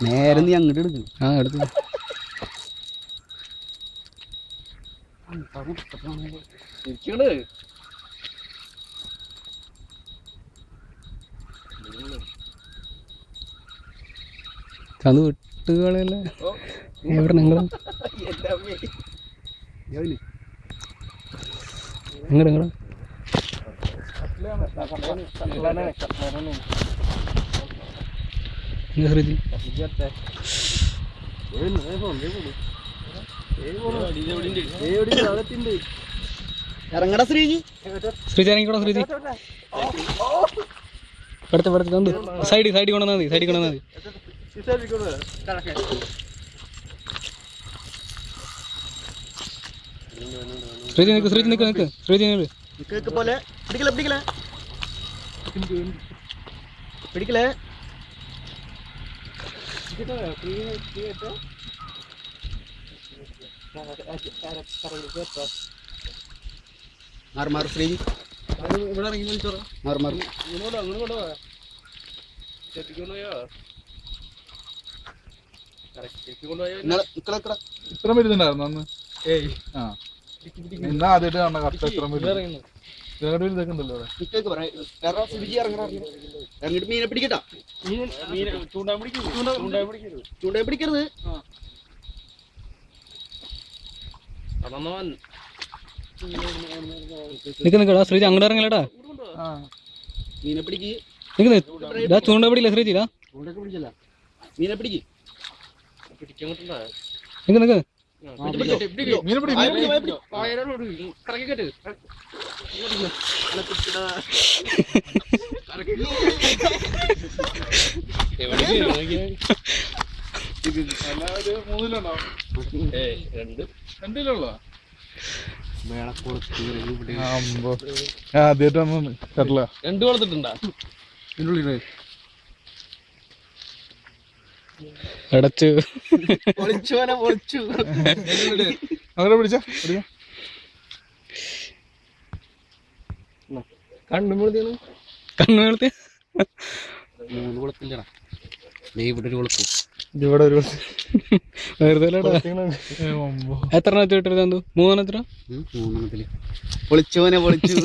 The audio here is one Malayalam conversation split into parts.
നേരെ നീ അങ്ങോട്ട് എടുക്കും. ആ എടുത്തു. അത് വിട്ടുകളല്ലേ എവിടെ നിങ്ങള് നിങ്ങള് ശ്രീജി ഇറങ്ങടാ ശ്രീജി. ശ്രീജി ഇറങ്ങിക്കോടാ ശ്രീജി. പെടുത്ത് പെടുത്ത് തന്നു. സൈഡിൽ കൊണ്ടുവന്നാൽ മതി. സൈഡിൽ കൊണ്ടുവന്നാൽ മതി. ശ്രീജി നിൽക്ക്. ശ്രീജി നിൽക്ക്. നിൽക്ക് ശ്രീജി നിൽക്ക്. പോലെ പിടിക്കല പിടിക്കല പിടിക്കലേ. മാറി മാറി ശ്രീജി. ഇവിടെ ഇറങ്ങി വിളിച്ചോളാം. മാറി മാറി അങ്ങോട്ട് കൊണ്ടുപോവാ. ഇത്ര വരുന്നുണ്ടായിരുന്നു അന്ന്. ആ എന്നാ ആദ്യമായിട്ട് കാണാം കറക്റ്റ് എത്ര വരുന്നു. ഇതൊക്കെ ഉണ്ടല്ലോ ഇറങ്ങിട്ട് മീനെ പിടിക്കട്ടാ. ചൂണ്ട പിടിക്കരുത്. നിക്കടാ ശ്രീജി. അങ്ങോട്ട് ഇറങ്ങലടാ. മീനെ പിടിക്ക്. ചൂണ്ട പിടിയില്ല ശ്രീജി. ചൂണ്ടൊക്കെ പിടിച്ചല്ല. മീനെ പിടിക്ക്. നിക്ക് നിക്ക്. ആദ്യമായിട്ട് വന്നു കട്ല. 2 കൊടുത്തിട്ടുണ്ടാ അടച്ചു. അങ്ങനെ പിടിച്ചാ കണ്ണു വീഴ്ത്തി. 3 കുളത്തില്ലടാ. ഇവിടെ ഒരു കുളത്ത്. ഇവിടെ ഒരു എത്ര ഇട്ടിരുന്നു? 3 3 പൊളിച്ചോനെ പൊളിച്ചു.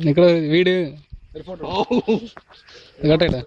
നിങ്ങള് വീഡിയോ കേട്ടെ.